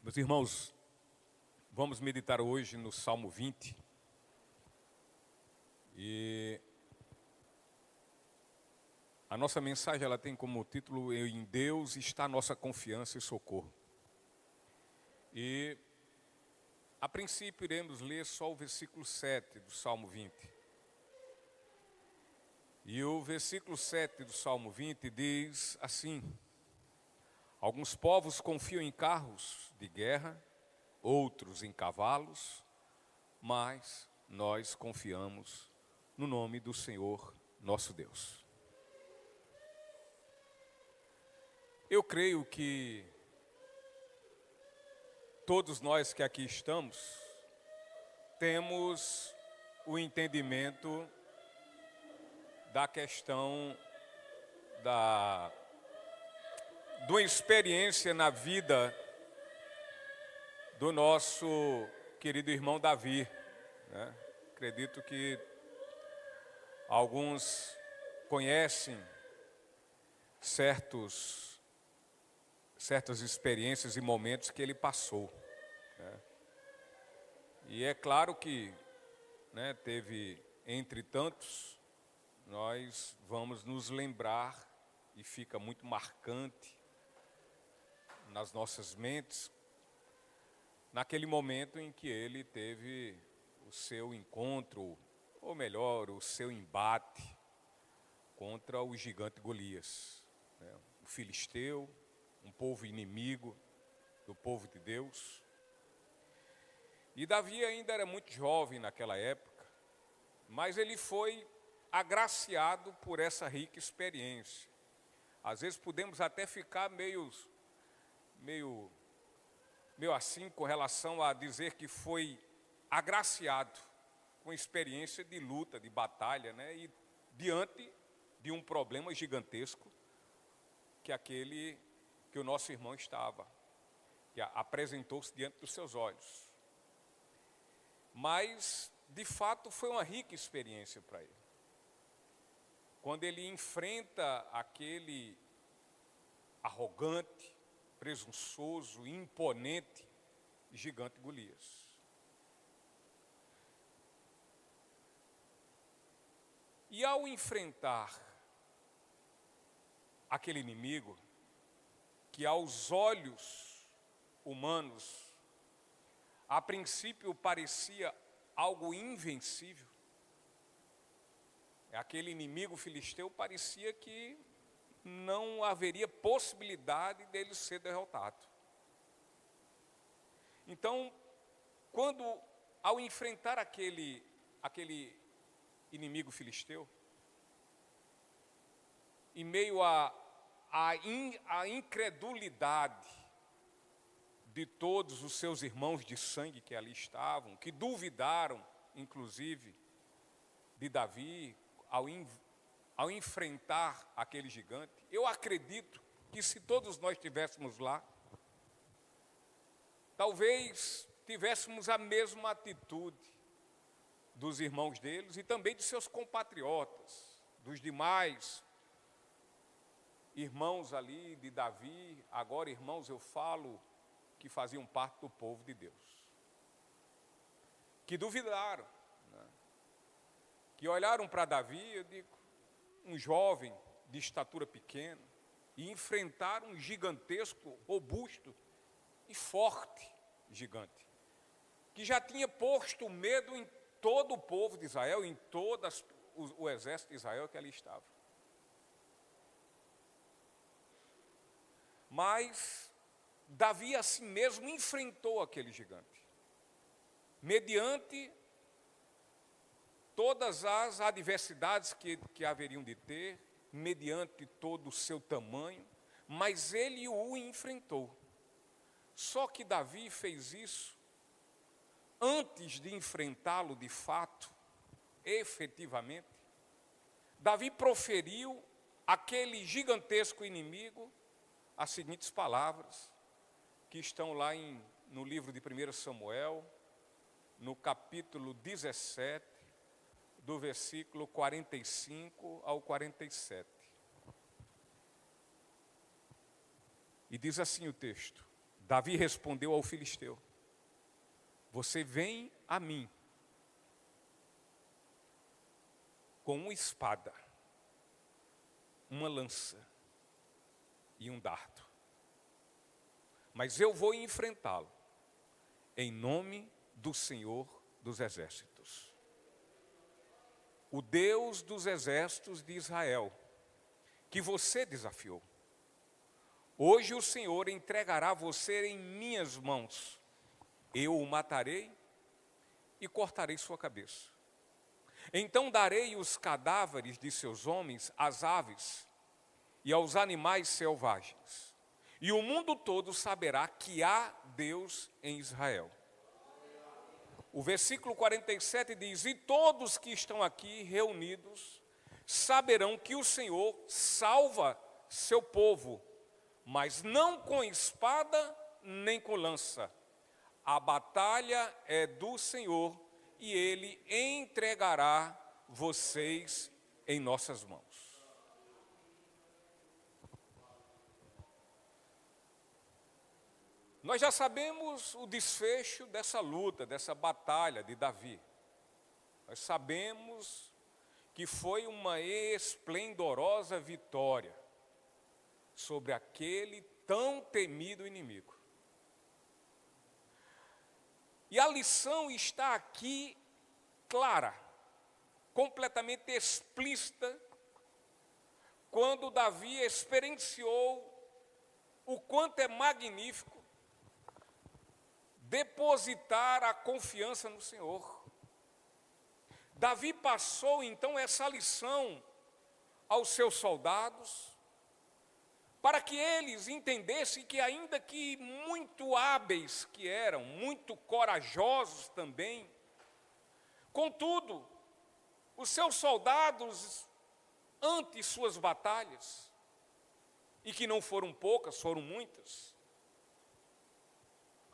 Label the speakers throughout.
Speaker 1: Meus irmãos, vamos meditar hoje no Salmo 20. E a nossa mensagem ela tem como título: Em Deus está a nossa confiança e socorro. E a princípio iremos ler só o versículo 7 do Salmo 20. E o versículo 7 do Salmo 20 diz assim: Alguns povos confiam em carros de guerra, outros em cavalos, mas nós confiamos no nome do Senhor nosso Deus. Eu creio que todos nós que aqui estamos temos o entendimento da questão de uma experiência na vida do nosso querido irmão Davi, né? Acredito que alguns conhecem certas experiências e momentos que ele passou, né? E é claro que, né, teve, entre tantos, nós vamos nos lembrar, e fica muito marcante nas nossas mentes, naquele momento em que ele teve o seu encontro, ou melhor, o seu embate contra o gigante Golias, né? O filisteu, um povo inimigo do povo de Deus. E Davi ainda era muito jovem naquela época, mas ele foi agraciado por essa rica experiência. Às vezes podemos até ficar meio assim com relação a dizer que foi agraciado com experiência de luta, de batalha, né? E diante de um problema gigantesco que o nosso irmão estava, que apresentou-se diante dos seus olhos. Mas, de fato, foi uma rica experiência para ele. Quando ele enfrenta aquele arrogante, presunçoso, imponente gigante Golias. E ao enfrentar aquele inimigo, que aos olhos humanos, a princípio parecia algo invencível, aquele inimigo filisteu parecia que não haveria possibilidade dele ser derrotado. Então, ao enfrentar aquele inimigo filisteu, em meio à incredulidade de todos os seus irmãos de sangue que ali estavam, que duvidaram, inclusive, de Davi, ao enfrentar aquele gigante, eu acredito que se todos nós estivéssemos lá, talvez tivéssemos a mesma atitude dos irmãos deles e também de seus compatriotas, dos demais irmãos ali de Davi, agora irmãos eu falo que faziam parte do povo de Deus, que duvidaram, né? Que olharam para Davi, eu digo, um jovem de estatura pequena, e enfrentaram um gigantesco, robusto e forte gigante, que já tinha posto medo em todo o povo de Israel, em todo o exército de Israel que ali estava. Mas Davi assim mesmo enfrentou aquele gigante, mediante todas as adversidades que haveriam de ter, mediante todo o seu tamanho, mas ele o enfrentou. Só que Davi fez isso antes de enfrentá-lo de fato, efetivamente. Davi proferiu àquele gigantesco inimigo as seguintes palavras, que estão lá no livro de 1 Samuel, no capítulo 17, do versículo 45 ao 47. E diz assim o texto: Davi respondeu ao filisteu: você vem a mim com uma espada, uma lança e um dardo, mas eu vou enfrentá-lo em nome do Senhor dos Exércitos, o Deus dos exércitos de Israel, que você desafiou. Hoje o Senhor entregará você em minhas mãos. Eu o matarei e cortarei sua cabeça. Então darei os cadáveres de seus homens às aves e aos animais selvagens. E o mundo todo saberá que há Deus em Israel. O versículo 47 diz: e todos que estão aqui reunidos saberão que o Senhor salva seu povo, mas não com espada nem com lança. A batalha é do Senhor e Ele entregará vocês em nossas mãos. Nós já sabemos o desfecho dessa luta, dessa batalha de Davi. Nós sabemos que foi uma esplendorosa vitória sobre aquele tão temido inimigo. E a lição está aqui clara, completamente explícita, quando Davi experienciou o quanto é magnífico depositar a confiança no Senhor. Davi passou então essa lição aos seus soldados, para que eles entendessem que, ainda que muito hábeis que eram, muito corajosos também, contudo, os seus soldados, ante suas batalhas, e que não foram poucas, foram muitas,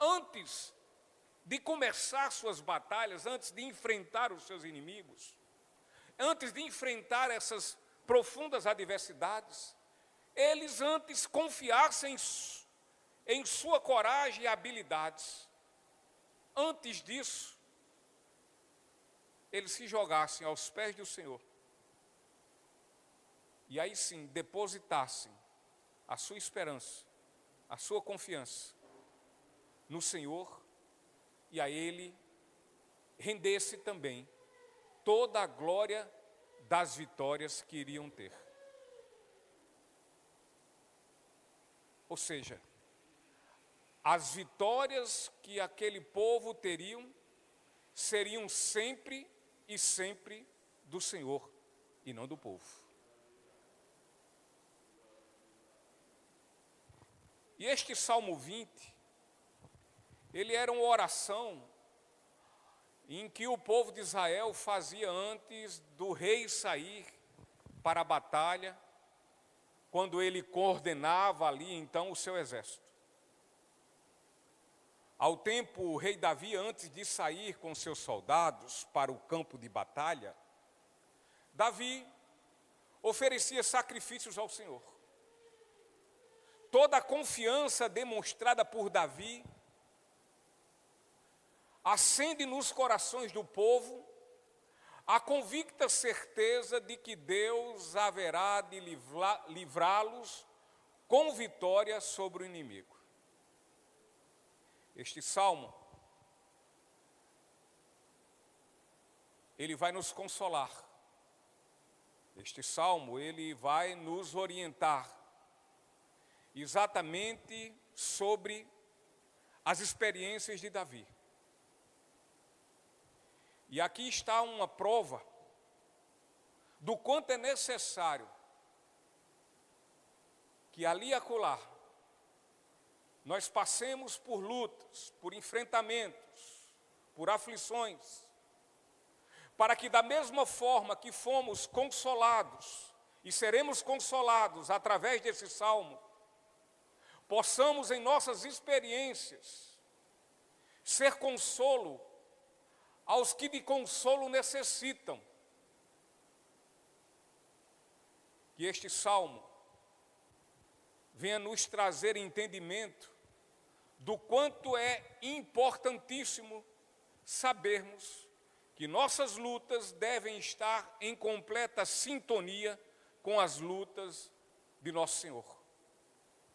Speaker 1: antes de começar suas batalhas, antes de enfrentar os seus inimigos, antes de enfrentar essas profundas adversidades, eles antes confiassem em sua coragem e habilidades. Antes disso, eles se jogassem aos pés do Senhor. E aí sim, depositassem a sua esperança, a sua confiança no Senhor, e a Ele rendesse também toda a glória das vitórias que iriam ter. Ou seja, as vitórias que aquele povo teriam seriam sempre e sempre do Senhor e não do povo. E este Salmo 20, ele era uma oração em que o povo de Israel fazia antes do rei sair para a batalha, quando ele coordenava ali então o seu exército. Ao tempo, o rei Davi, antes de sair com seus soldados para o campo de batalha, Davi oferecia sacrifícios ao Senhor. Toda a confiança demonstrada por Davi acende nos corações do povo a convicta certeza de que Deus haverá de livrá-los com vitória sobre o inimigo. Este salmo, ele vai nos consolar. Este salmo, ele vai nos orientar exatamente sobre as experiências de Davi. E aqui está uma prova do quanto é necessário que ali e acolá nós passemos por lutas, por enfrentamentos, por aflições, para que da mesma forma que fomos consolados e seremos consolados através desse salmo, possamos em nossas experiências ser consolo aos que de consolo necessitam. Que este salmo venha nos trazer entendimento do quanto é importantíssimo sabermos que nossas lutas devem estar em completa sintonia com as lutas de nosso Senhor.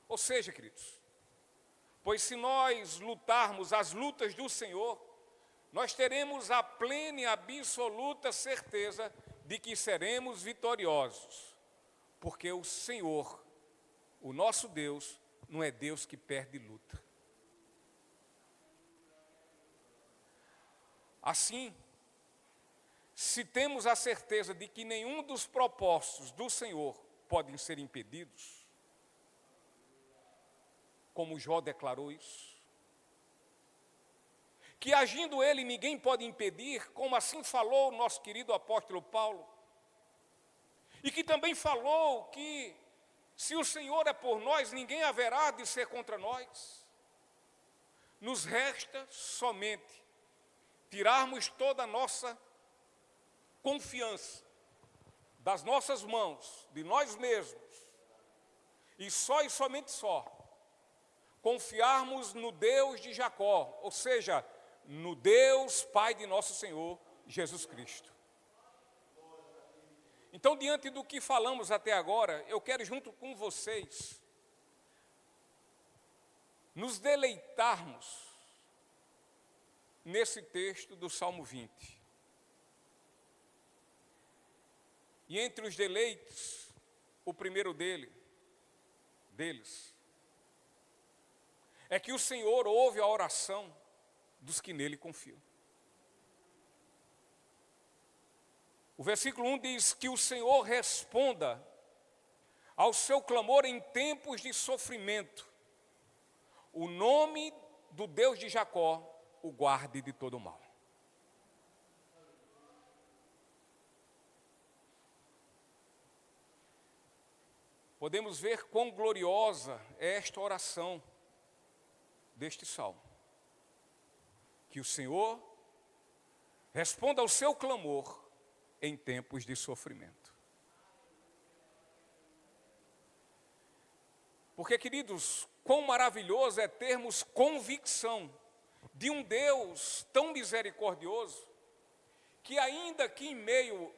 Speaker 1: Ou seja, queridos, pois se nós lutarmos as lutas do Senhor, nós teremos a plena e absoluta certeza de que seremos vitoriosos, porque o Senhor, o nosso Deus, não é Deus que perde luta. Assim, se temos a certeza de que nenhum dos propósitos do Senhor podem ser impedidos, como Jó declarou isso, que agindo ele ninguém pode impedir, como assim falou o nosso querido apóstolo Paulo, e que também falou que se o Senhor é por nós, ninguém haverá de ser contra nós. Nos resta somente tirarmos toda a nossa confiança das nossas mãos, de nós mesmos, e somente confiarmos no Deus de Jacó, ou seja, no Deus Pai de nosso Senhor Jesus Cristo. Então, diante do que falamos até agora, eu quero, junto com vocês, nos deleitarmos nesse texto do Salmo 20. E entre os deleites, o primeiro deles, é que o Senhor ouve a oração dos que nele confiam. O versículo 1 diz que o Senhor responda ao seu clamor em tempos de sofrimento. O nome do Deus de Jacó o guarde de todo mal. Podemos ver quão gloriosa é esta oração deste salmo. Que o Senhor responda ao seu clamor em tempos de sofrimento. Porque, queridos, quão maravilhoso é termos convicção de um Deus tão misericordioso, que ainda que em meio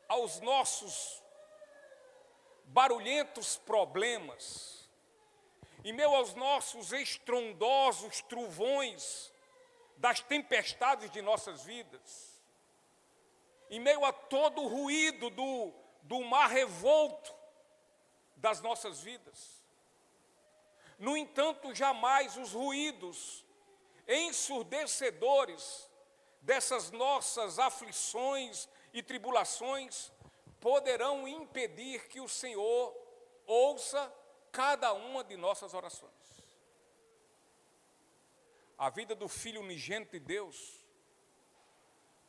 Speaker 1: aos nossos barulhentos problemas, em meio aos nossos estrondosos trovões das tempestades de nossas vidas, em meio a todo o ruído do mar revolto das nossas vidas, no entanto, jamais os ruídos ensurdecedores dessas nossas aflições e tribulações poderão impedir que o Senhor ouça cada uma de nossas orações. A vida do Filho unigênito de Deus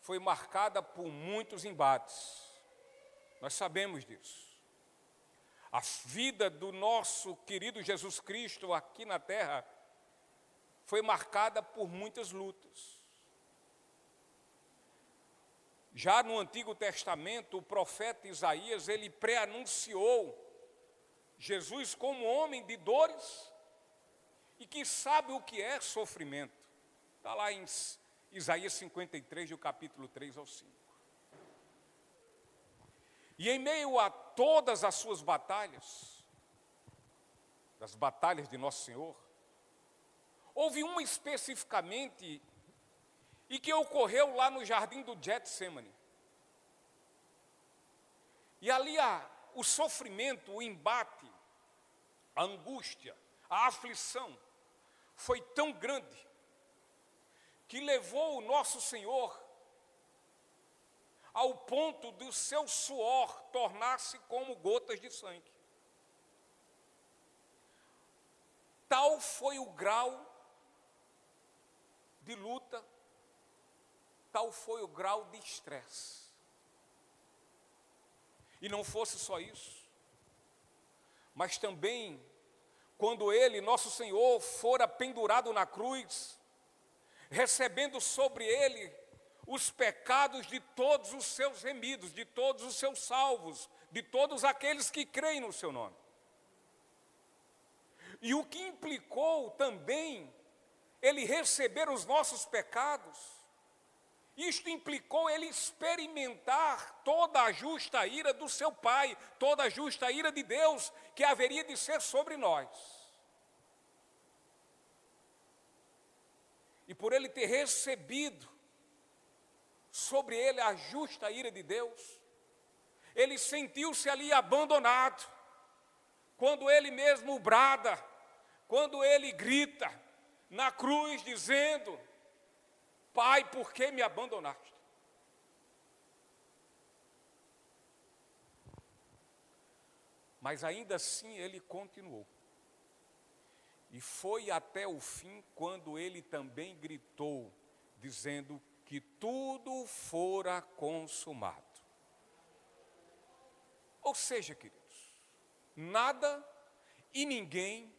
Speaker 1: foi marcada por muitos embates. Nós sabemos disso. A vida do nosso querido Jesus Cristo aqui na terra foi marcada por muitas lutas. Já no Antigo Testamento, o profeta Isaías, ele pré-anunciou Jesus como homem de dores e que sabe o que é sofrimento. Está lá em Isaías 53, do capítulo 3 ao 5. E em meio a todas as suas batalhas, das batalhas de Nosso Senhor, houve uma especificamente e que ocorreu lá no jardim do Getsemane. E ali o sofrimento, o embate, a angústia, a aflição foi tão grande que levou o nosso Senhor ao ponto do seu suor tornar-se como gotas de sangue. Tal foi o grau de luta, tal foi o grau de estresse. E não fosse só isso, mas também quando ele, nosso Senhor, fora pendurado na cruz, recebendo sobre ele os pecados de todos os seus remidos, de todos os seus salvos, de todos aqueles que creem no seu nome. e o que implicou também ele receber os nossos pecados. Isto implicou ele experimentar toda a justa ira do seu Pai, toda a justa ira de Deus que haveria de ser sobre nós. E por ele ter recebido sobre ele a justa ira de Deus, ele sentiu-se ali abandonado. Quando ele mesmo brada, quando ele grita na cruz dizendo: Pai, por que me abandonaste? Mas ainda assim ele continuou. E foi até o fim quando ele também gritou, dizendo que tudo fora consumado. Ou seja, queridos, nada e ninguém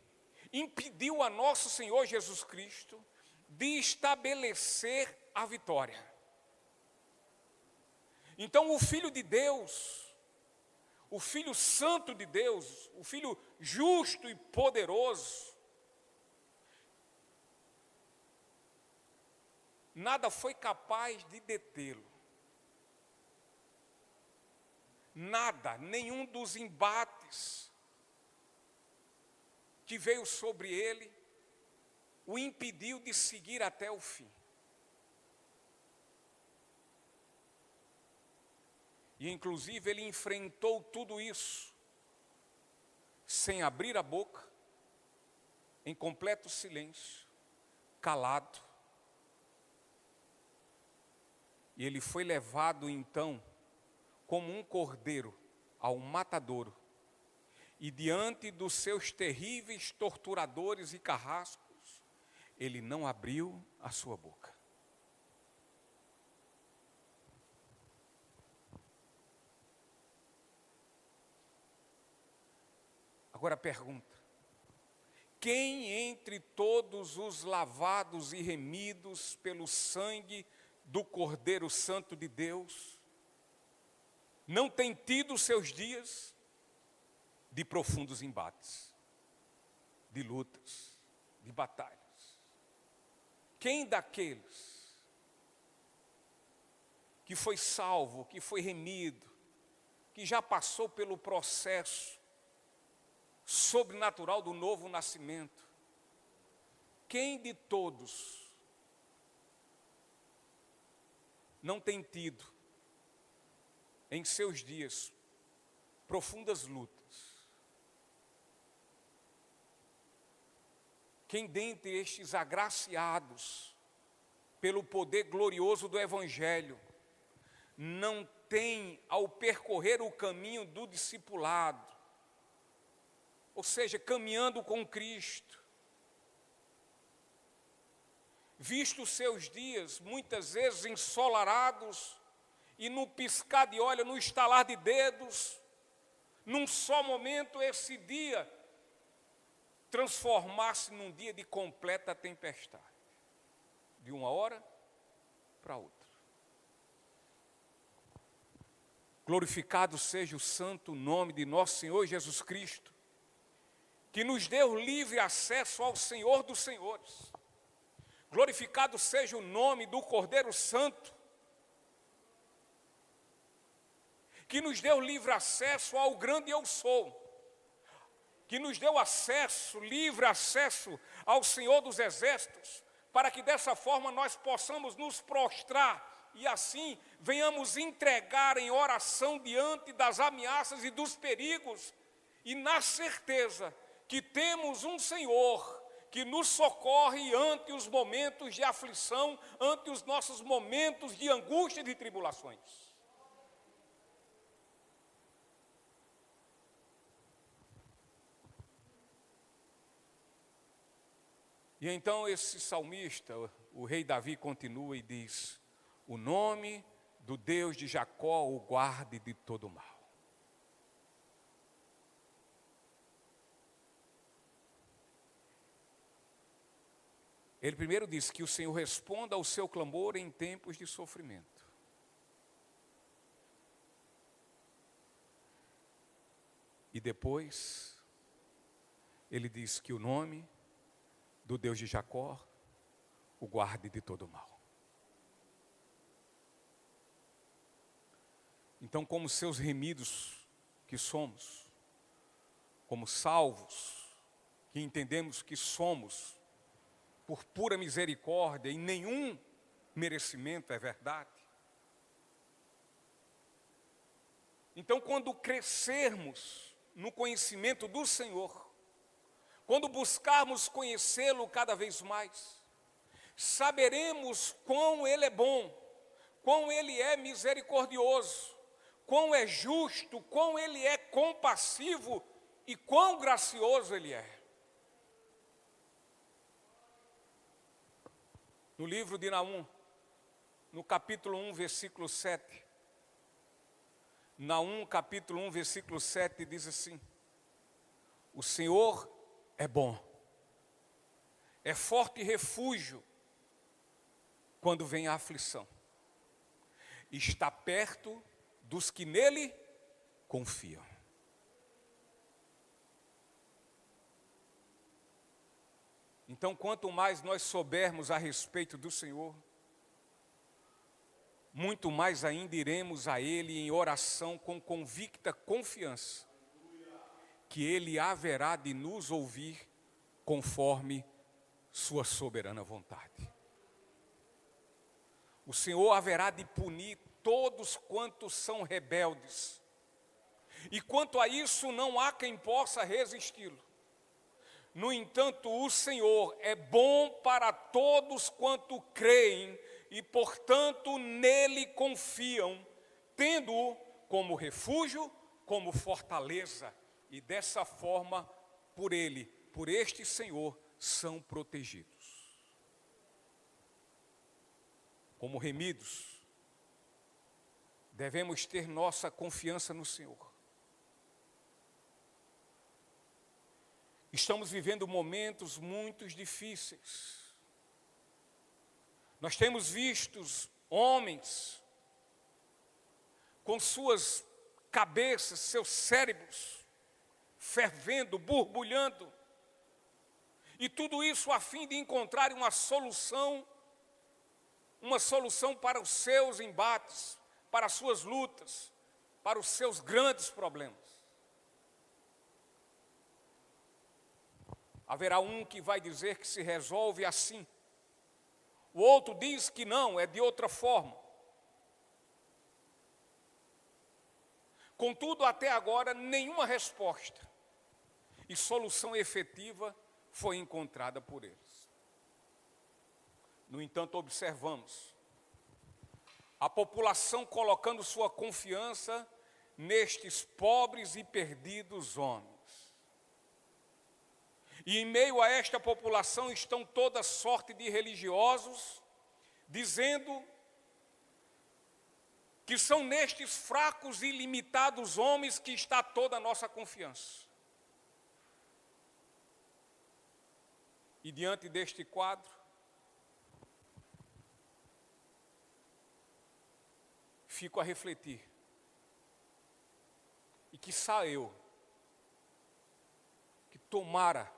Speaker 1: impediu a nosso Senhor Jesus Cristo de estabelecer a vitória. Então o Filho de Deus, o Filho Santo de Deus, o Filho justo e poderoso, nada foi capaz de detê-lo. Nada, nenhum dos embates que veio sobre ele o impediu de seguir até o fim. E inclusive ele enfrentou tudo isso sem abrir a boca, em completo silêncio, calado. E ele foi levado então como um cordeiro ao matadouro, e diante dos seus terríveis torturadores e carrascos, ele não abriu a sua boca. Agora pergunta: quem entre todos os lavados e remidos pelo sangue do Cordeiro Santo de Deus não tem tido seus dias de profundos embates, de lutas, de batalhas? Quem daqueles que foi salvo, que foi remido, que já passou pelo processo sobrenatural do novo nascimento, quem de todos não tem tido em seus dias profundas lutas? Quem dentre estes agraciados pelo poder glorioso do Evangelho não tem, ao percorrer o caminho do discipulado, ou seja, caminhando com Cristo, visto seus dias muitas vezes ensolarados e no piscar de olhos, no estalar de dedos, num só momento esse dia transformar-se num dia de completa tempestade, de uma hora para outra? Glorificado seja o santo nome de nosso Senhor Jesus Cristo, que nos deu livre acesso ao Senhor dos Senhores. Glorificado seja o nome do Cordeiro Santo, que nos deu livre acesso ao grande Eu Sou, que nos deu acesso, livre acesso ao Senhor dos Exércitos, para que dessa forma nós possamos nos prostrar e assim venhamos entregar em oração diante das ameaças e dos perigos, e na certeza que temos um Senhor que nos socorre ante os momentos de aflição, ante os nossos momentos de angústia e de tribulações. E então esse salmista, o rei Davi, continua e diz: o nome do Deus de Jacó o guarde de todo mal. Ele primeiro diz que o Senhor responda ao seu clamor em tempos de sofrimento. E depois ele diz que o nome do Deus de Jacó o guarde de todo mal. Então, como seus remidos que somos, como salvos, que entendemos que somos por pura misericórdia e nenhum merecimento, é verdade. Então, quando crescermos no conhecimento do Senhor, quando buscarmos conhecê-lo cada vez mais, saberemos quão Ele é bom, quão Ele é misericordioso, quão é justo, quão Ele é compassivo e quão gracioso Ele é. No livro de Naum, no capítulo 1, versículo 7, Naum, capítulo 1, versículo 7, diz assim: o Senhor é bom, é forte refúgio quando vem a aflição, está perto dos que nele confiam. Então, quanto mais nós soubermos a respeito do Senhor, muito mais ainda iremos a Ele em oração com convicta confiança, que Ele haverá de nos ouvir conforme sua soberana vontade. O Senhor haverá de punir todos quantos são rebeldes, e quanto a isso não há quem possa resisti-lo. No entanto, o Senhor é bom para todos quanto creem e, portanto, nele confiam, tendo-o como refúgio, como fortaleza, e dessa forma, por ele, por este Senhor, são protegidos. Como remidos, devemos ter nossa confiança no Senhor. Estamos vivendo momentos muito difíceis. Nós temos visto homens com suas cabeças, seus cérebros fervendo, borbulhando, e tudo isso a fim de encontrar uma solução para os seus embates, para as suas lutas, para os seus grandes problemas. Haverá um que vai dizer que se resolve assim. O outro diz que não, é de outra forma. Contudo, até agora, nenhuma resposta e solução efetiva foi encontrada por eles. No entanto, observamos a população colocando sua confiança nestes pobres e perdidos homens. E em meio a esta população estão toda sorte de religiosos, dizendo que são nestes fracos e limitados homens que está toda a nossa confiança. E diante deste quadro, fico a refletir. E quiçá eu, que tomara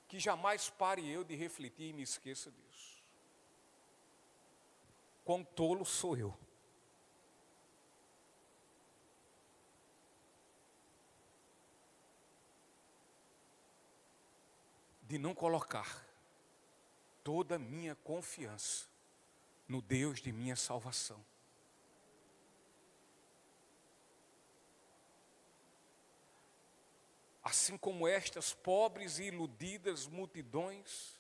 Speaker 1: que jamais pare eu de refletir e me esqueça disso. Quão tolo sou eu. De não colocar toda a minha confiança no Deus de minha salvação. Assim como estas pobres e iludidas multidões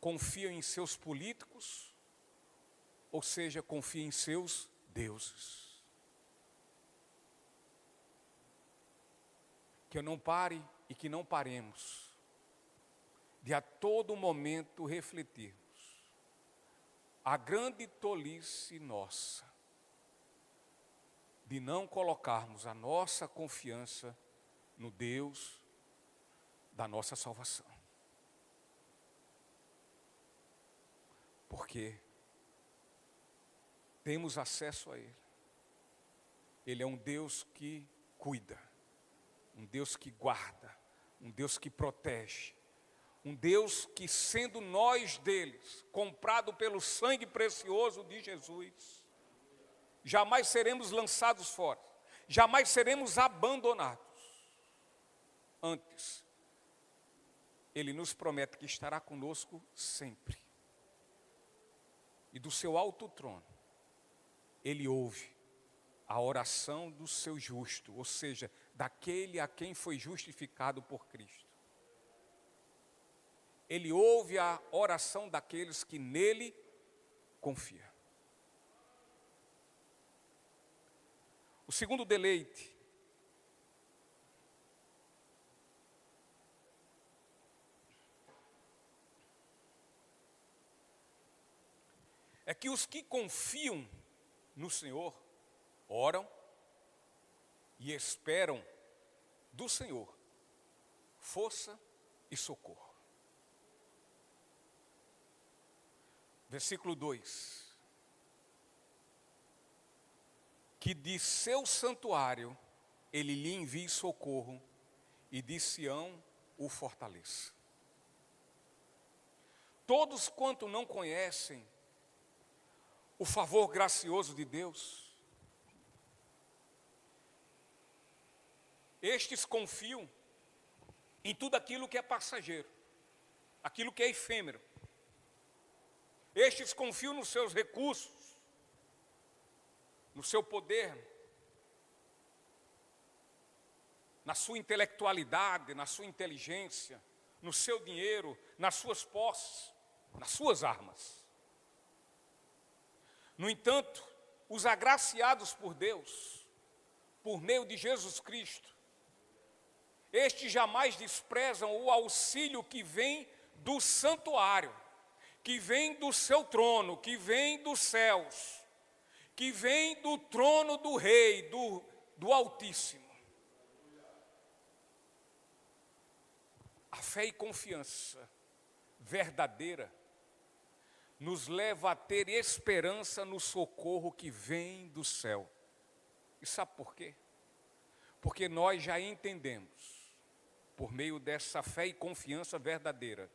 Speaker 1: confiam em seus políticos, ou seja, confiam em seus deuses. Que eu não pare e que não paremos de a todo momento refletirmos a grande tolice nossa de não colocarmos a nossa confiança no Deus da nossa salvação. Porque temos acesso a Ele. Ele é um Deus que cuida, um Deus que guarda, um Deus que protege, um Deus que, sendo nós deles, comprado pelo sangue precioso de Jesus, jamais seremos lançados fora, jamais seremos abandonados. Antes, Ele nos promete que estará conosco sempre. E do seu alto trono, Ele ouve a oração do seu justo, ou seja, daquele a quem foi justificado por Cristo. Ele ouve a oração daqueles que nele confiam. O segundo deleite é que os que confiam no Senhor oram e esperam do Senhor força e socorro. Versículo 2. Que de seu santuário Ele lhe envie socorro e de Sião o fortaleça. Todos quanto não conhecem o favor gracioso de Deus, estes confiam em tudo aquilo que é passageiro, aquilo que é efêmero. Estes confiam nos seus recursos, no seu poder, na sua intelectualidade, na sua inteligência, no seu dinheiro, nas suas posses, nas suas armas. No entanto, os agraciados por Deus, por meio de Jesus Cristo, estes jamais desprezam o auxílio que vem do santuário, que vem do seu trono, que vem dos céus, que vem do trono do Rei, do Altíssimo. A fé e confiança verdadeira nos leva a ter esperança no socorro que vem do céu. E sabe por quê? Porque nós já entendemos, por meio dessa fé e confiança verdadeira,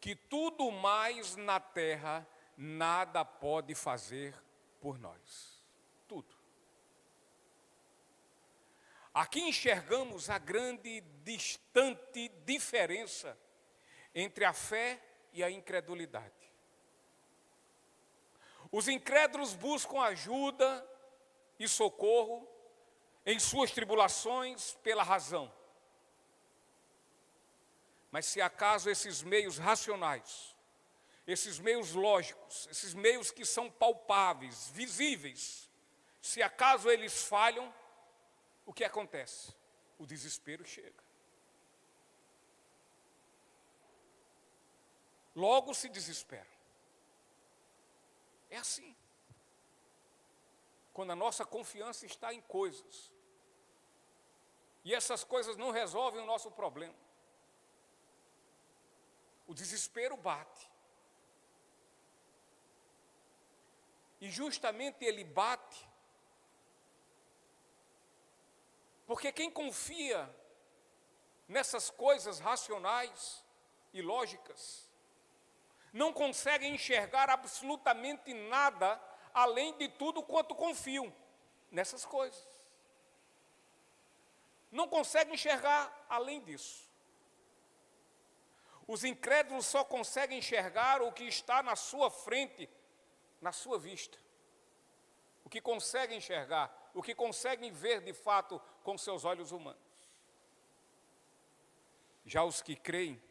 Speaker 1: que tudo mais na terra nada pode fazer por nós. Tudo. Aqui enxergamos a grande, distante diferença entre a fé e a incredulidade. Os incrédulos buscam ajuda e socorro em suas tribulações pela razão. Mas se acaso esses meios racionais, esses meios lógicos, esses meios que são palpáveis, visíveis, se acaso eles falham, o que acontece? O desespero chega. Logo se desesperam. É assim. Quando a nossa confiança está em coisas, e essas coisas não resolvem o nosso problema, o desespero bate. E justamente ele bate porque quem confia nessas coisas racionais e lógicas não consegue enxergar absolutamente nada além de tudo quanto confiam nessas coisas. Não consegue enxergar além disso. Os incrédulos só conseguem enxergar o que está na sua frente, na sua vista. O que conseguem enxergar, o que conseguem ver de fato com seus olhos humanos. Já os que creem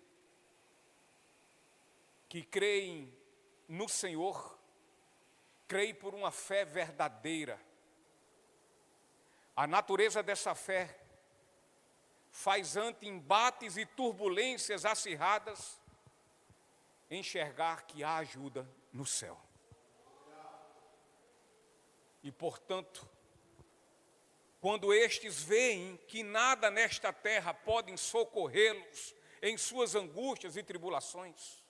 Speaker 1: no Senhor, creem por uma fé verdadeira. A natureza dessa fé faz ante embates e turbulências acirradas enxergar que há ajuda no céu. E, portanto, quando estes veem que nada nesta terra podem socorrê-los em suas angústias e tribulações,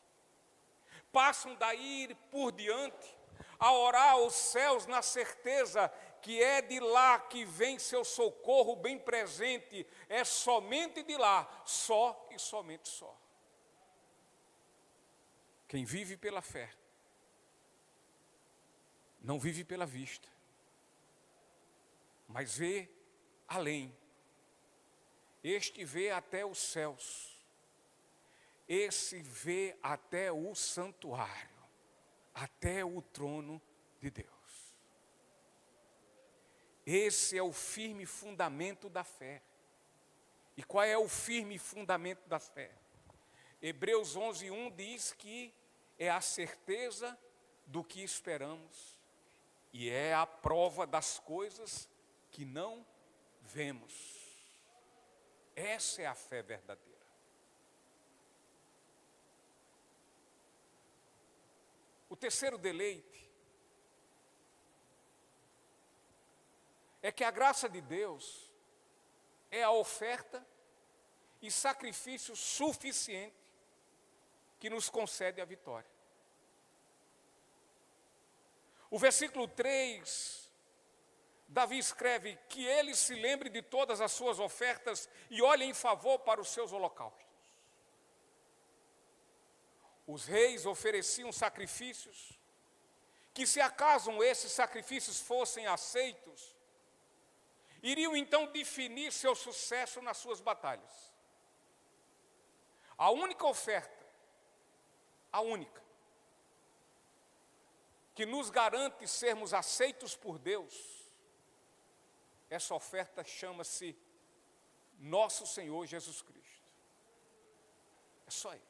Speaker 1: passam daí por diante a orar aos céus na certeza que é de lá que vem seu socorro bem presente, é somente de lá, só e somente só. Quem vive pela fé, não vive pela vista, mas vê além. Este vê até os céus, esse vê até o santuário, até o trono de Deus. Esse é o firme fundamento da fé. E qual é o firme fundamento da fé? Hebreus 11:1 diz que é a certeza do que esperamos e é a prova das coisas que não vemos. Essa é a fé verdadeira. O terceiro deleite é que a graça de Deus é a oferta e sacrifício suficiente que nos concede a vitória. O versículo 3, Davi escreve que ele se lembre de todas as suas ofertas e olhe em favor para os seus holocaustos. Os reis ofereciam sacrifícios, que se acaso esses sacrifícios fossem aceitos, iriam então definir seu sucesso nas suas batalhas. A única oferta, a única, que nos garante sermos aceitos por Deus, essa oferta chama-se Nosso Senhor Jesus Cristo. É só Ele.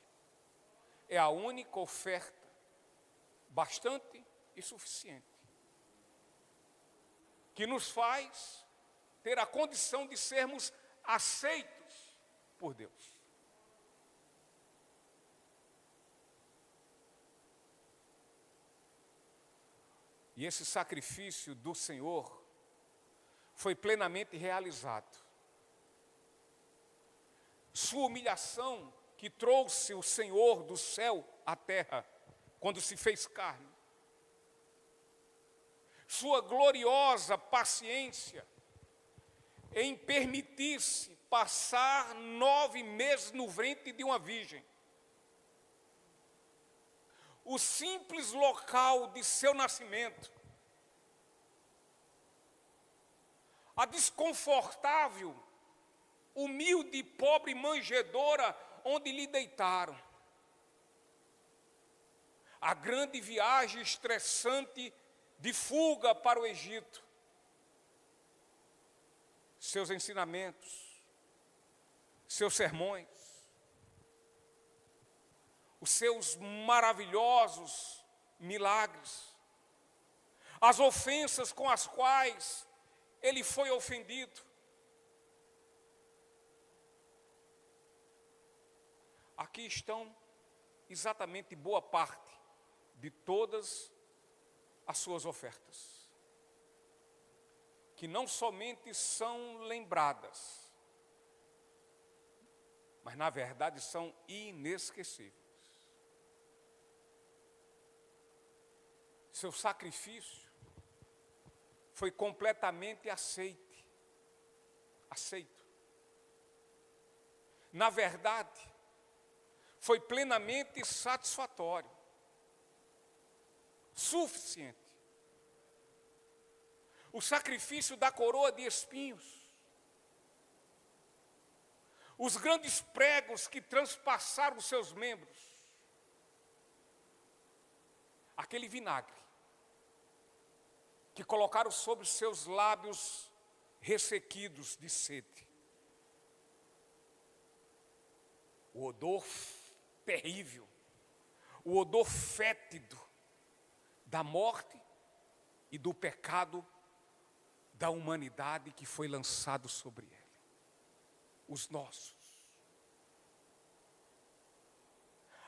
Speaker 1: É a única oferta bastante e suficiente que nos faz ter a condição de sermos aceitos por Deus. E esse sacrifício do Senhor foi plenamente realizado. Sua humilhação que trouxe o Senhor do céu à terra, quando se fez carne. Sua gloriosa paciência em permitir-se passar 9 meses no ventre de uma virgem. O simples local de seu nascimento. A desconfortável, humilde e pobre manjedoura onde lhe deitaram. A grande viagem estressante de fuga para o Egito. Seus ensinamentos, seus sermões, os seus maravilhosos milagres, as ofensas com as quais ele foi ofendido. Aqui estão exatamente boa parte de todas as suas ofertas, que não somente são lembradas, mas na verdade são inesquecíveis. Seu sacrifício foi completamente aceito. Na verdade, foi plenamente satisfatório, suficiente. O sacrifício da coroa de espinhos, os grandes pregos que transpassaram os seus membros, aquele vinagre que colocaram sobre os seus lábios ressequidos de sede, o odor terrível, o odor fétido da morte e do pecado da humanidade que foi lançado sobre ele, os nossos.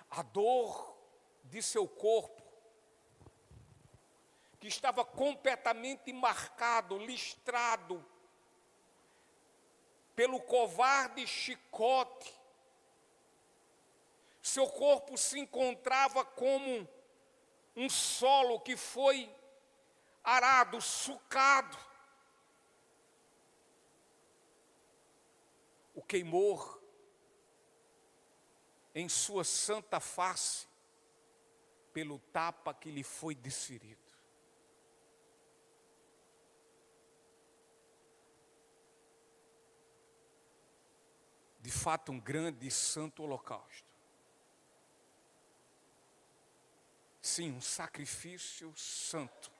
Speaker 1: A dor de seu corpo, que estava completamente marcado, listrado pelo covarde chicote. Seu corpo se encontrava como um solo que foi arado, sucado, o queimou em sua santa face pelo tapa que lhe foi desferido. De fato, um grande e santo holocausto. Sim, um sacrifício santo.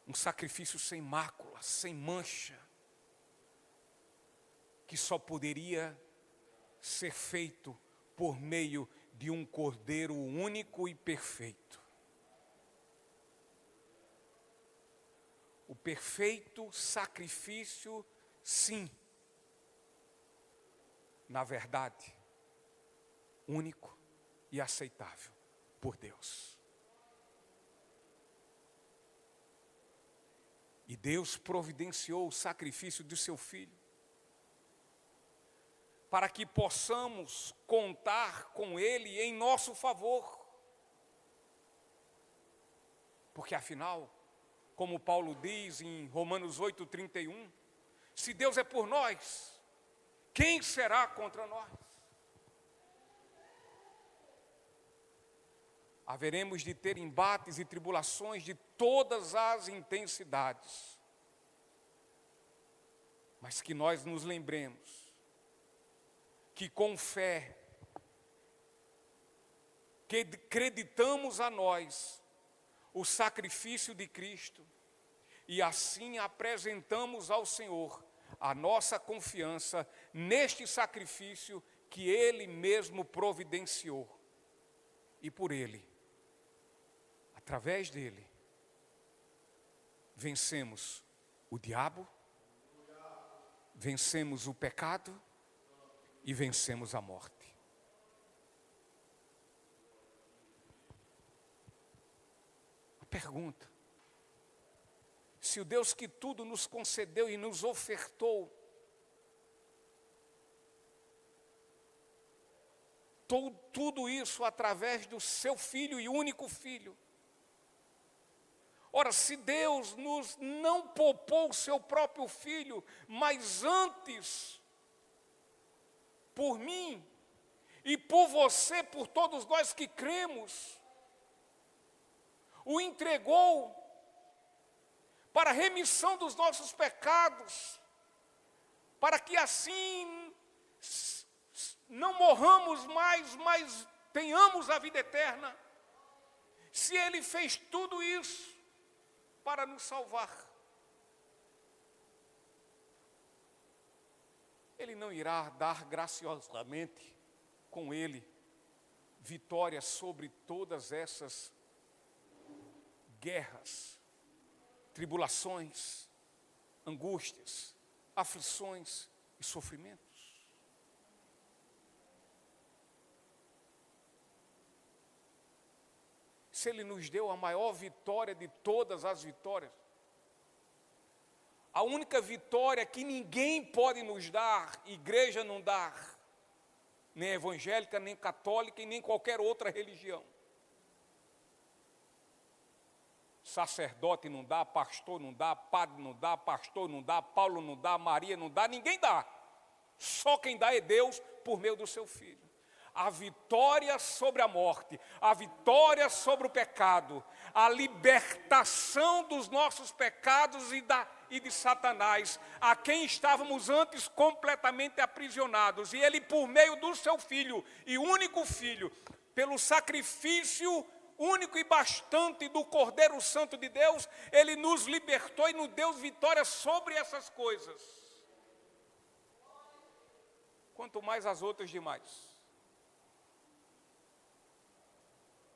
Speaker 1: Um sacrifício sem mácula, sem mancha, que só poderia ser feito por meio de um cordeiro único e perfeito. O perfeito sacrifício, sim, na verdade, único e aceitável por Deus. E Deus providenciou o sacrifício de seu Filho, para que possamos contar com Ele em nosso favor. Porque afinal, como Paulo diz em Romanos 8:31, se Deus é por nós, quem será contra nós? Haveremos de ter embates e tribulações de todas as intensidades, mas que nós nos lembremos que com fé, que acreditamos a nós o sacrifício de Cristo e assim apresentamos ao Senhor a nossa confiança neste sacrifício que Ele mesmo providenciou. E por Ele, através dele, vencemos o diabo, vencemos o pecado e vencemos a morte. A pergunta: se o Deus que tudo nos concedeu e nos ofertou, tudo isso através do seu Filho e único Filho. Ora, se Deus nos não poupou o seu próprio Filho, mas antes, por mim e por você, por todos nós que cremos, o entregou para a remissão dos nossos pecados, para que assim não morramos mais, mas tenhamos a vida eterna. Se Ele fez tudo isso para nos salvar, Ele não irá dar graciosamente com Ele vitória sobre todas essas guerras, tribulações, angústias, aflições e sofrimentos? Se Ele nos deu a maior vitória de todas as vitórias, a única vitória que ninguém pode nos dar, igreja não dá, nem evangélica, nem católica e nem qualquer outra religião. Sacerdote não dá, pastor não dá, padre não dá, pastor não dá, Paulo não dá, Maria não dá, ninguém dá. Só quem dá é Deus por meio do seu Filho. A vitória sobre a morte, a vitória sobre o pecado, a libertação dos nossos pecados e de Satanás, a quem estávamos antes completamente aprisionados. E Ele, por meio do seu Filho e único Filho, pelo sacrifício único e bastante do Cordeiro Santo de Deus, Ele nos libertou e nos deu vitória sobre essas coisas. Quanto mais as outras demais.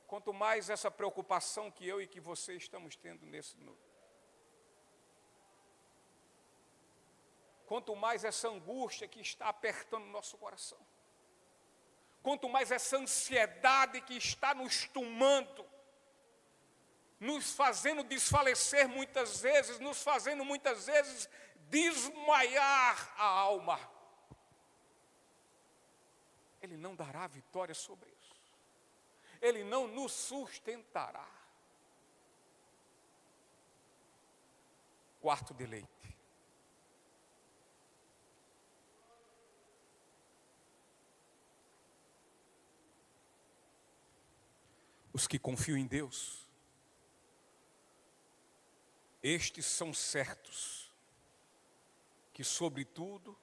Speaker 1: Quanto mais essa preocupação que eu e que você estamos tendo nesse mundo. Quanto mais essa angústia que está apertando o nosso coração. Quanto mais essa ansiedade que está nos tomando, nos fazendo desfalecer muitas vezes, nos fazendo muitas vezes desmaiar a alma. Ele não dará vitória sobre isso. Ele não nos sustentará. quarto deleite. Os que confiam em Deus, estes são certos que, sobretudo,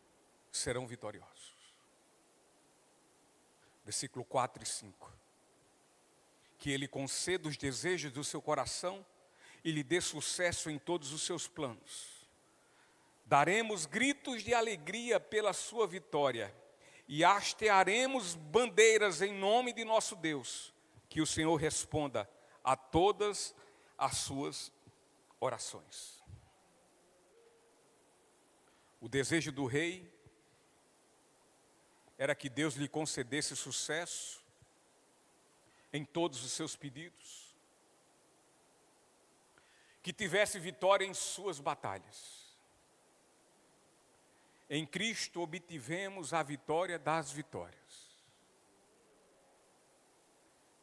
Speaker 1: serão vitoriosos. Versículo 4 e 5. Que Ele conceda os desejos do seu coração e lhe dê sucesso em todos os seus planos. Daremos gritos de alegria pela sua vitória e hastearemos bandeiras em nome de nosso Deus. Que o Senhor responda a todas as suas orações. O desejo do rei era que Deus lhe concedesse sucesso em todos os seus pedidos, que tivesse vitória em suas batalhas. Em Cristo obtivemos a vitória das vitórias.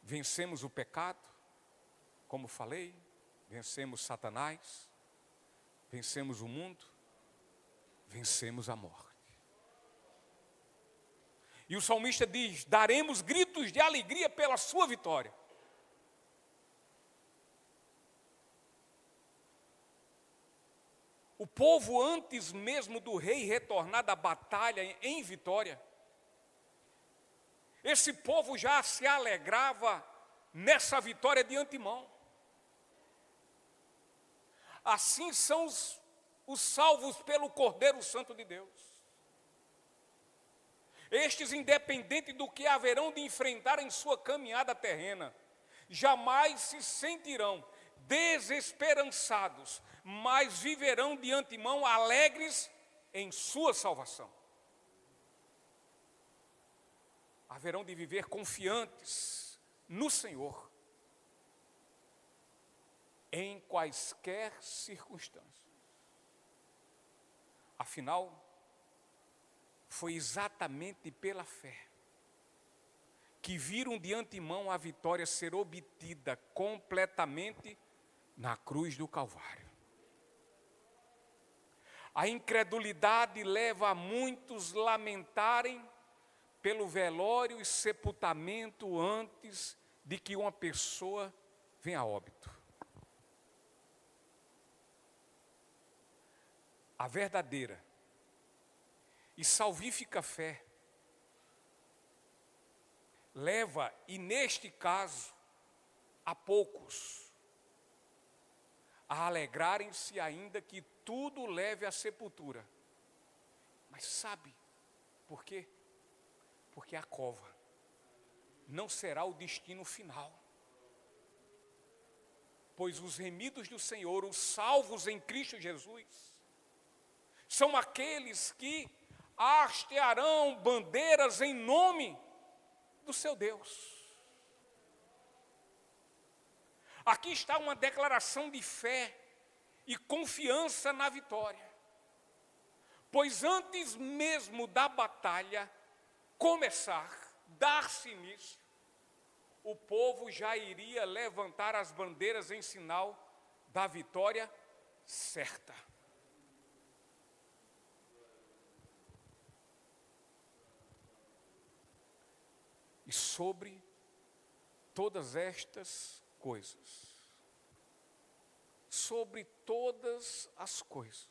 Speaker 1: Vencemos o pecado, como falei, vencemos Satanás, vencemos o mundo, vencemos a morte. E o salmista diz: daremos gritos de alegria pela sua vitória. O povo, antes mesmo do rei retornar da batalha em vitória, esse povo já se alegrava nessa vitória de antemão. Assim são os salvos pelo Cordeiro Santo de Deus. Estes, independente do que haverão de enfrentar em sua caminhada terrena, jamais se sentirão desesperançados, mas viverão de antemão alegres em sua salvação. Haverão de viver confiantes no Senhor, em quaisquer circunstâncias. Afinal, foi exatamente pela fé que viram de antemão a vitória ser obtida completamente na cruz do Calvário. A incredulidade leva a muitos lamentarem pelo velório e sepultamento antes de que uma pessoa venha a óbito. A verdadeira e salvífica fé leva, e neste caso, a poucos a alegrarem-se ainda que tudo leve à sepultura. Mas sabe por quê? Porque a cova não será o destino final. Pois os remidos do Senhor, os salvos em Cristo Jesus, são aqueles que hastearão bandeiras em nome do seu Deus. Aqui está uma declaração de fé e confiança na vitória. Pois antes mesmo da batalha começar, dar-se início, o povo já iria levantar as bandeiras em sinal da vitória certa. E sobre todas estas coisas, sobre todas as coisas,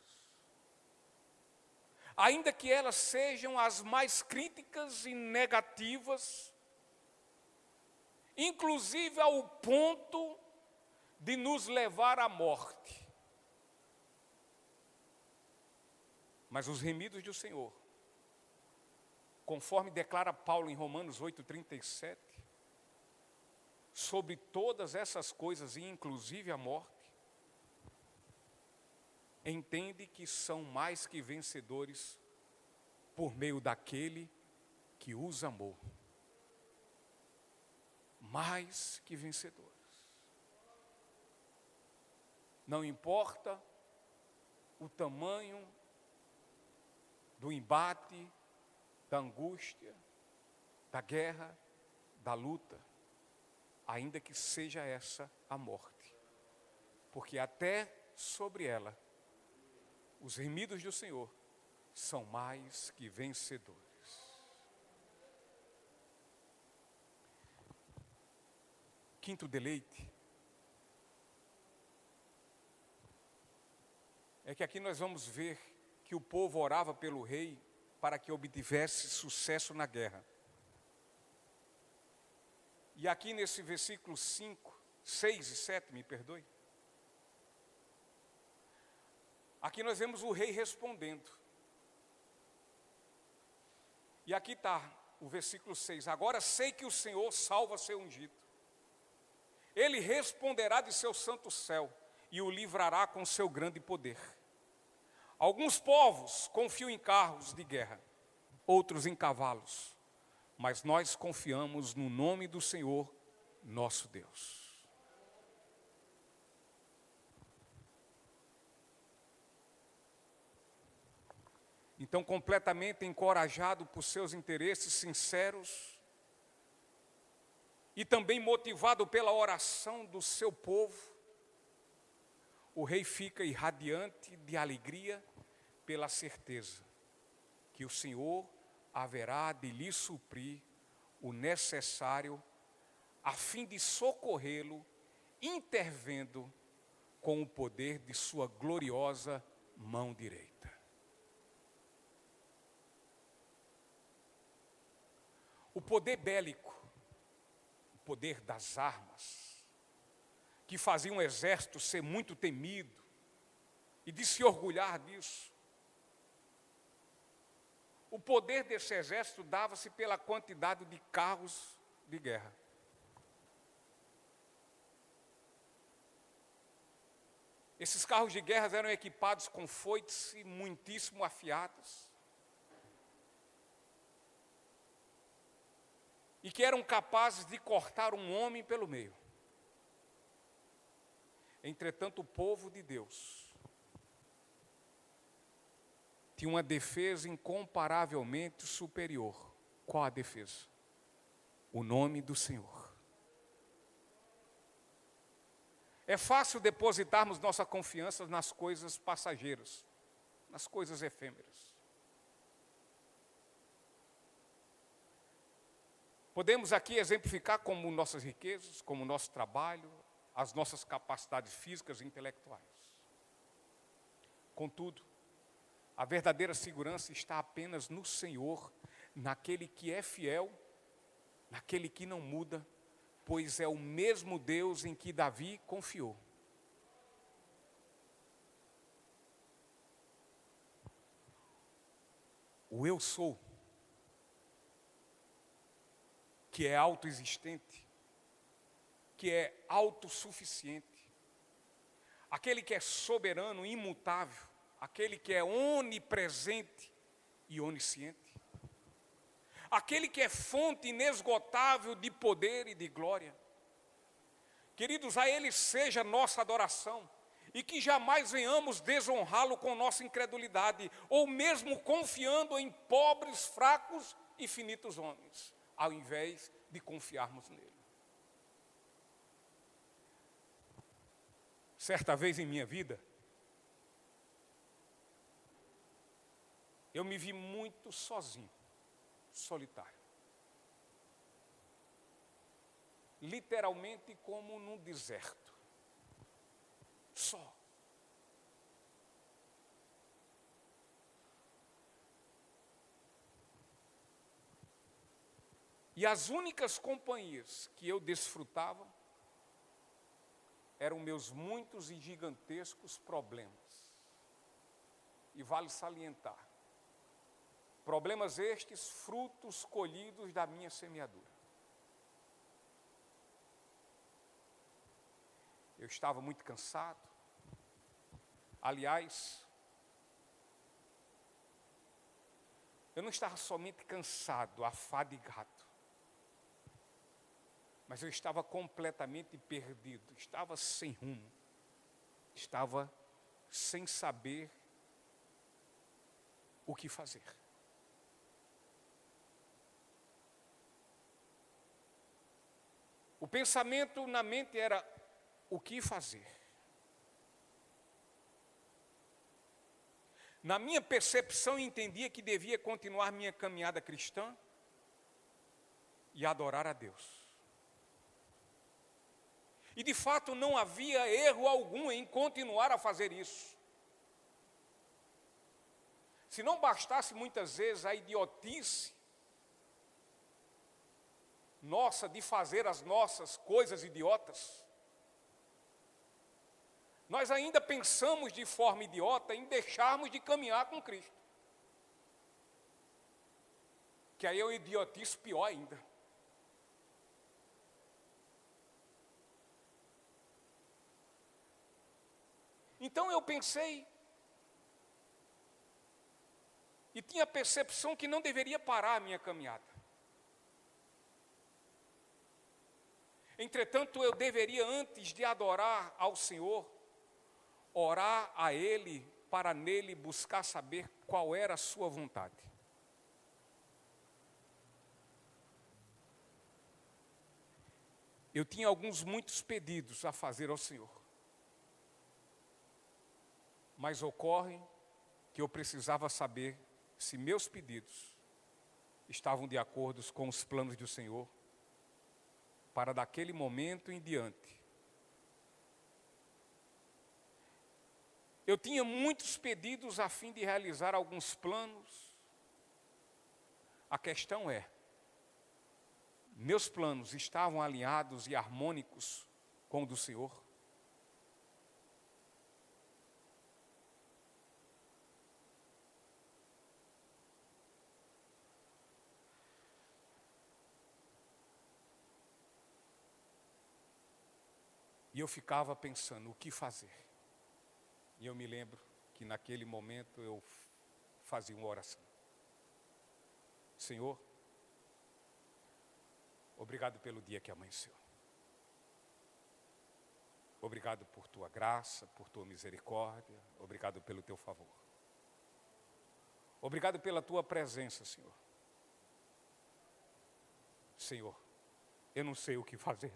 Speaker 1: ainda que elas sejam as mais críticas e negativas, inclusive ao ponto de nos levar à morte, mas os remidos do Senhor, conforme declara Paulo em Romanos 8:37, sobre todas essas coisas, e inclusive a morte, entende que são mais que vencedores por meio daquele que os amou. Mais que vencedores. Não importa o tamanho do embate, da angústia, da guerra, da luta, ainda que seja essa a morte, porque até sobre ela Os remidos do Senhor são mais que vencedores. Quinto deleite é que aqui nós vamos ver que o povo orava pelo rei para que obtivesse sucesso na guerra. E aqui nesse versículo 6 e 7, me perdoe. Aqui nós vemos o rei respondendo. E aqui está o versículo 6. Agora sei que o Senhor salva seu ungido. Ele responderá de seu santo céu e o livrará com seu grande poder. Alguns povos confiam em carros de guerra, outros em cavalos, mas nós confiamos no nome do Senhor, nosso Deus. Então, completamente encorajado por seus interesses sinceros, e também motivado pela oração do seu povo, o rei fica irradiante de alegria pela certeza que o Senhor haverá de lhe suprir o necessário a fim de socorrê-lo, intervendo com o poder de sua gloriosa mão direita. O poder bélico, poder das armas, que fazia um exército ser muito temido e de se orgulhar disso. O poder desse exército dava-se pela quantidade de carros de guerra. Esses carros de guerra eram equipados com foices muitíssimo afiadas, e que eram capazes de cortar um homem pelo meio. Entretanto, o povo de Deus tinha uma defesa incomparavelmente superior. Qual a defesa? O nome do Senhor. É fácil depositarmos nossa confiança nas coisas passageiras, nas coisas efêmeras. Podemos aqui exemplificar como nossas riquezas, como nosso trabalho, as nossas capacidades físicas e intelectuais. Contudo, a verdadeira segurança está apenas no Senhor, naquele que é fiel, naquele que não muda, pois é o mesmo Deus em que Davi confiou. O eu sou, que é autoexistente, que é autossuficiente, aquele que é soberano, imutável, aquele que é onipresente e onisciente, aquele que é fonte inesgotável de poder e de glória. Queridos, a Ele seja nossa adoração, e que jamais venhamos desonrá-lo com nossa incredulidade, ou mesmo confiando em pobres, fracos e finitos homens, ao invés de confiarmos nele. Certa vez em minha vida, eu me vi muito sozinho, solitário. Literalmente como num deserto. Só. E as únicas companhias que eu desfrutava eram meus muitos e gigantescos problemas. E vale salientar, problemas estes, frutos colhidos da minha semeadura. Eu estava muito cansado. Aliás, eu não estava somente cansado, afadigado, mas eu estava completamente perdido, estava sem rumo, estava sem saber o que fazer. O pensamento na mente era: o que fazer? na minha percepção, entendia que devia continuar minha caminhada cristã e adorar a Deus. E de fato não havia erro algum em continuar a fazer isso. Se não bastasse muitas vezes a idiotice nossa de fazer as nossas coisas idiotas, nós ainda pensamos de forma idiota em deixarmos de caminhar com Cristo. Que aí é um idiotice pior ainda. Então eu pensei, e tinha a percepção que não deveria parar a minha caminhada. Entretanto, eu deveria, antes de adorar ao Senhor, orar a Ele, para nele buscar saber qual era a sua vontade. Eu tinha muitos pedidos a fazer ao Senhor. Mas ocorre que eu precisava saber se meus pedidos estavam de acordo com os planos do Senhor, para daquele momento em diante. Eu tinha muitos pedidos a fim de realizar alguns planos. A questão é, meus planos estavam alinhados e harmônicos com o do Senhor? E eu ficava pensando, o que fazer? E eu me lembro que naquele momento eu fazia uma oração. Senhor, obrigado pelo dia que amanheceu. Obrigado por tua graça, por tua misericórdia. Obrigado pelo teu favor. Obrigado pela tua presença, Senhor. Senhor, eu não sei o que fazer.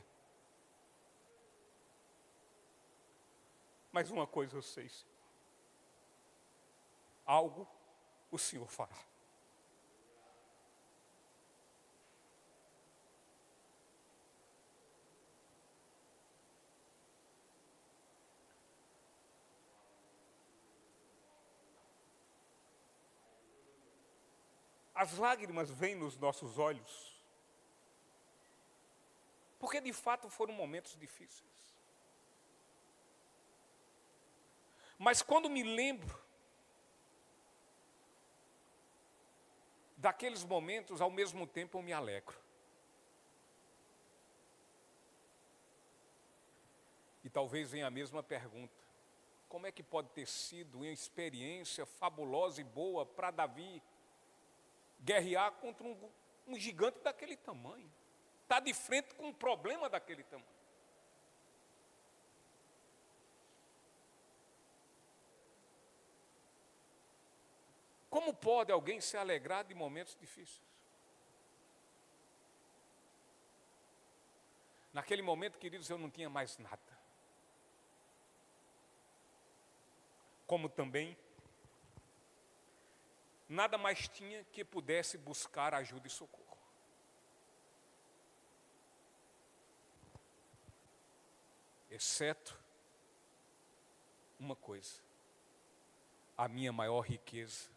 Speaker 1: Mas uma coisa eu sei, Senhor. Algo o Senhor fará. As lágrimas vêm nos nossos olhos, porque de fato foram momentos difíceis. Mas quando me lembro daqueles momentos, ao mesmo tempo eu me alegro. E talvez venha a mesma pergunta: como é que pode ter sido uma experiência fabulosa e boa para Davi guerrear contra um gigante daquele tamanho? Está de frente com um problema daquele tamanho. Como pode alguém se alegrar de momentos difíceis? Naquele momento, queridos, eu não tinha mais nada. Como também, nada mais tinha que pudesse buscar ajuda e socorro. Exceto uma coisa: a minha maior riqueza,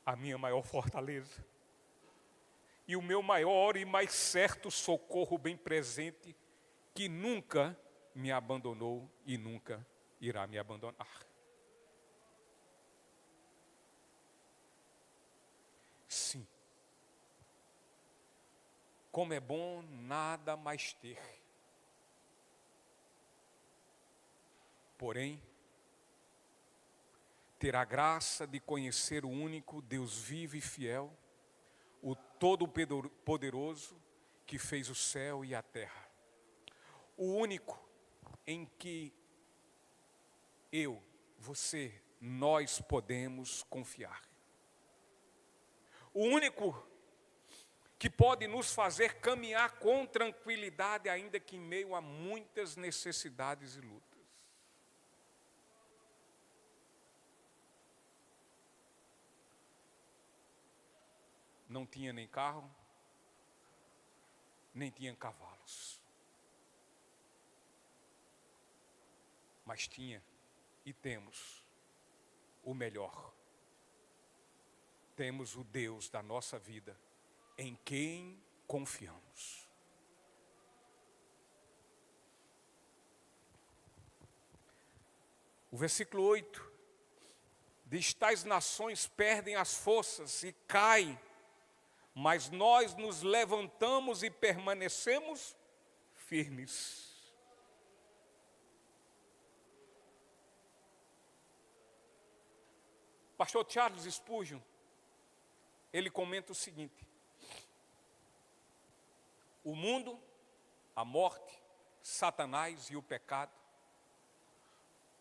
Speaker 1: a minha maior fortaleza e o meu maior e mais certo socorro bem presente, que nunca me abandonou e nunca irá me abandonar. Sim, como é bom nada mais ter. Porém, ter a graça de conhecer o único Deus vivo e fiel, o Todo-Poderoso, que fez o céu e a terra. O único em que eu, você, nós podemos confiar. O único que pode nos fazer caminhar com tranquilidade, ainda que em meio a muitas necessidades e lutas. não tinha nem carro, nem tinha cavalos. Mas tinha e temos o melhor. Temos o Deus da nossa vida, em quem confiamos. O versículo 8 diz: tais nações perdem as forças e caem, mas nós nos levantamos e permanecemos firmes. Pastor Charles Spurgeon, ele comenta o seguinte: o mundo, a morte, Satanás e o pecado,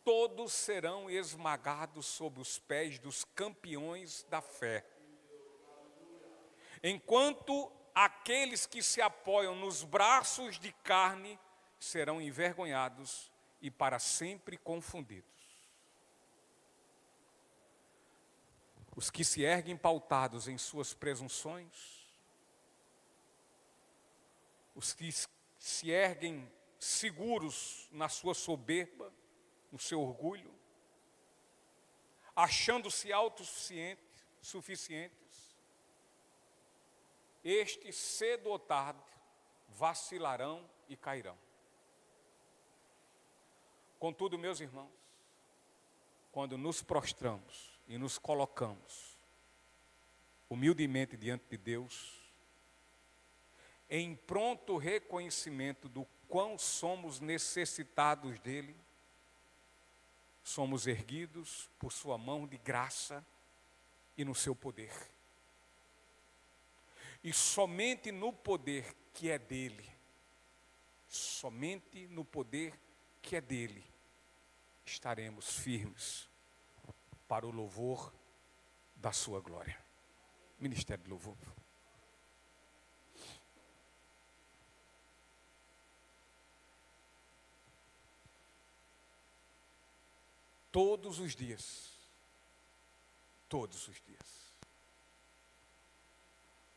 Speaker 1: todos serão esmagados sob os pés dos campeões da fé. Enquanto aqueles que se apoiam nos braços de carne serão envergonhados e para sempre confundidos. Os que se erguem pautados em suas presunções, os que se erguem seguros na sua soberba, no seu orgulho, achando-se autossuficientes, estes cedo ou tarde vacilarão e cairão. Contudo, meus irmãos, quando nos prostramos e nos colocamos humildemente diante de Deus, em pronto reconhecimento do quão somos necessitados dele, somos erguidos por sua mão de graça e no seu poder. E somente no poder que é dele, somente no poder que é dele, estaremos firmes para o louvor da sua glória. Ministério de Louvor. Todos os dias,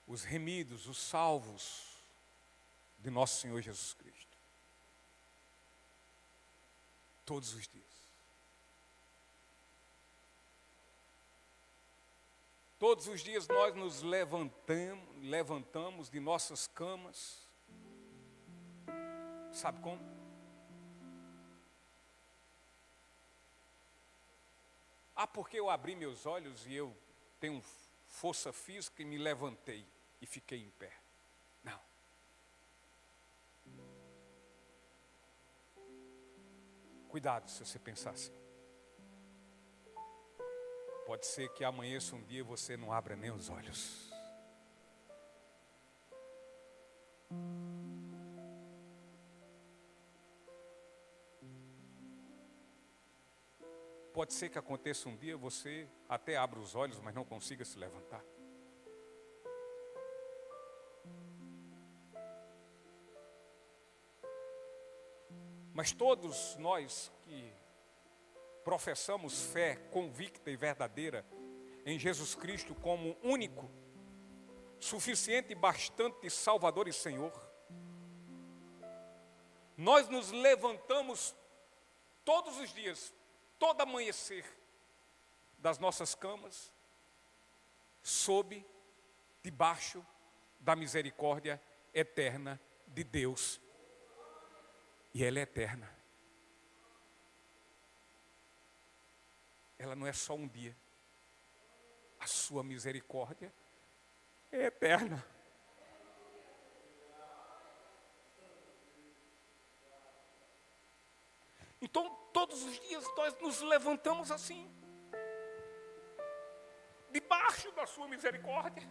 Speaker 1: os remidos, os salvos de nosso Senhor Jesus Cristo. Todos os dias. Todos os dias nós nos levantamos de nossas camas. Sabe como? Porque eu abri meus olhos e eu tenho força física e me levantei e fiquei em pé. Não. Cuidado se você pensar assim. Pode ser que amanheça um dia e você não abra nem os olhos. Pode ser que aconteça um dia, você até abra os olhos, mas não consiga se levantar. Mas todos nós que professamos fé convicta e verdadeira em Jesus Cristo como único, suficiente e bastante Salvador e Senhor, nós nos levantamos todos os dias, todo amanhecer das nossas camas, debaixo da misericórdia eterna de Deus. E ela é eterna. Ela não é só um dia. A sua misericórdia é eterna. Então, todos os dias nós nos levantamos assim, debaixo da sua misericórdia.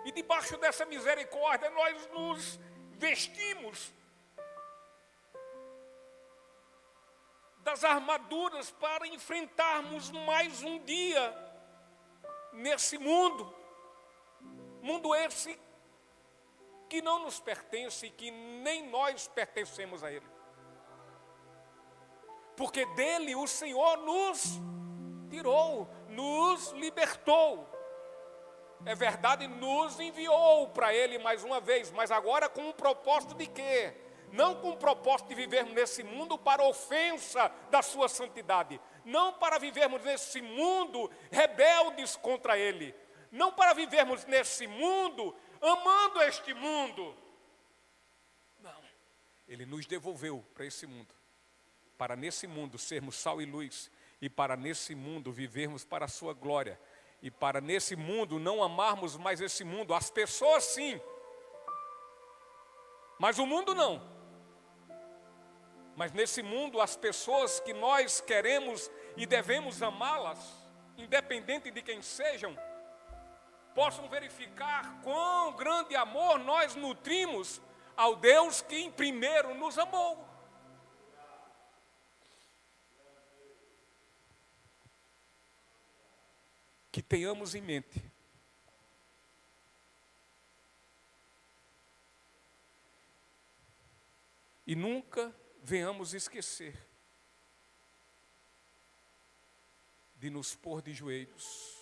Speaker 1: E debaixo dessa misericórdia nós nos vestimos das armaduras para enfrentarmos mais um dia nesse mundo. Mundo esse que não nos pertence e que nem nós pertencemos a ele. porque dele o Senhor nos tirou, nos libertou. É verdade, nos enviou para Ele mais uma vez, mas agora com um propósito de quê? Não com o propósito de vivermos nesse mundo para ofensa da sua santidade, não para vivermos nesse mundo rebeldes contra Ele, não para vivermos nesse mundo amando este mundo. Não, Ele nos devolveu para esse mundo, para nesse mundo sermos sal e luz, e para nesse mundo vivermos para a sua glória, e para nesse mundo não amarmos mais esse mundo, as pessoas sim, mas o mundo não. Mas nesse mundo as pessoas que nós queremos e devemos amá-las, independente de quem sejam, possam verificar quão grande amor nós nutrimos ao Deus que em primeiro nos amou. Que tenhamos em mente e nunca venhamos esquecer de nos pôr de joelhos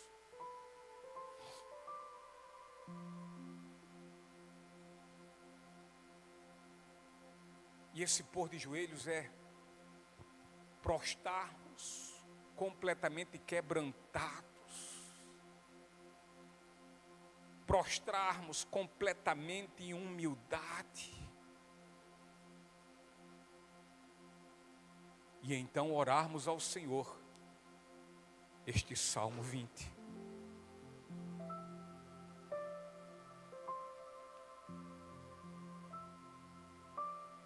Speaker 1: e esse pôr de joelhos é prostrarmos completamente quebrantados, prostrarmos completamente em humildade e então orarmos ao Senhor este Salmo 20.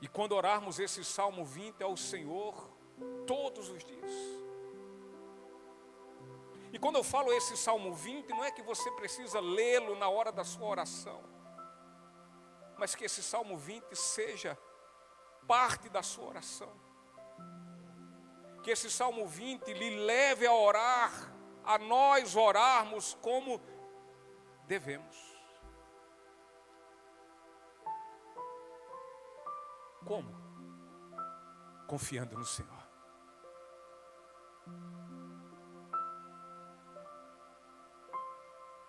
Speaker 1: E quando orarmos esse Salmo 20 ao Senhor todos os dias. E quando eu falo esse Salmo 20, não é que você precisa lê-lo na hora da sua oração, mas que esse Salmo 20 seja parte da sua oração. Que esse Salmo 20 lhe leve a orar, a nós orarmos como devemos. Como? Confiando no Senhor.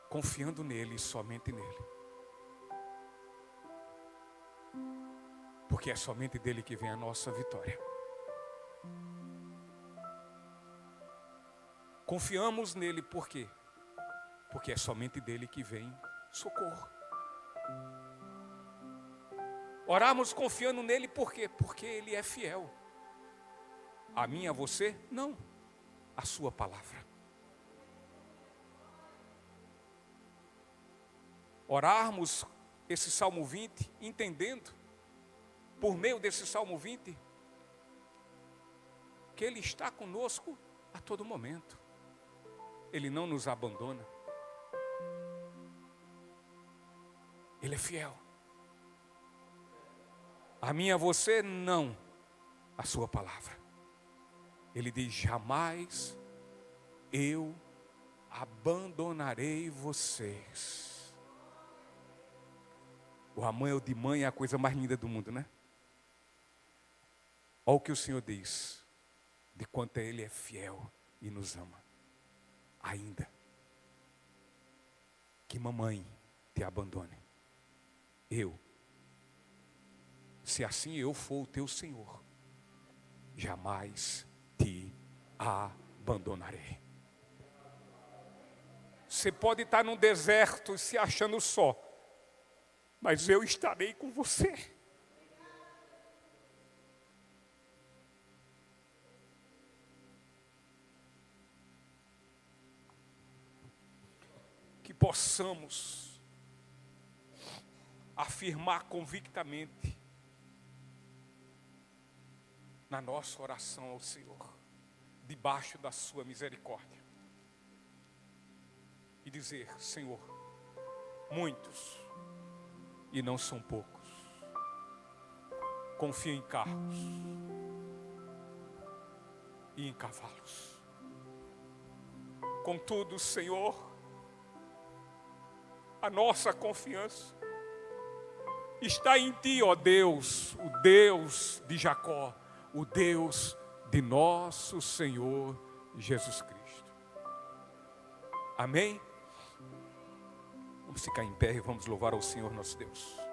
Speaker 1: Confiando nele e somente nele. Porque é somente dele que vem a nossa vitória. Confiamos nele por quê? Porque é somente dele que vem socorro. Oramos confiando nele por quê? Porque ele é fiel. A mim, a você? Não. A sua palavra. Orarmos esse Salmo 20, entendendo, por meio desse Salmo 20, que Ele está conosco a todo momento. Ele não nos abandona. Ele é fiel. A mim, a você, não. A sua palavra. Ele diz, jamais eu abandonarei vocês. O amor de mãe é a coisa mais linda do mundo, né? Olha o que o Senhor diz, de quanto Ele é fiel e nos ama. Ainda que mamãe te abandone, se assim eu for o teu Senhor, jamais te abandonarei. Você pode estar num deserto se achando só, mas eu estarei com você. Que possamos afirmar convictamente na nossa oração ao Senhor, debaixo da sua misericórdia, e dizer, Senhor, muitos, e não são poucos, confiam em carros e em cavalos. Contudo, Senhor, a nossa confiança está em Ti, ó Deus, o Deus de Jacó, o Deus de nosso Senhor Jesus Cristo. Amém? Vamos ficar em pé e vamos louvar ao Senhor nosso Deus.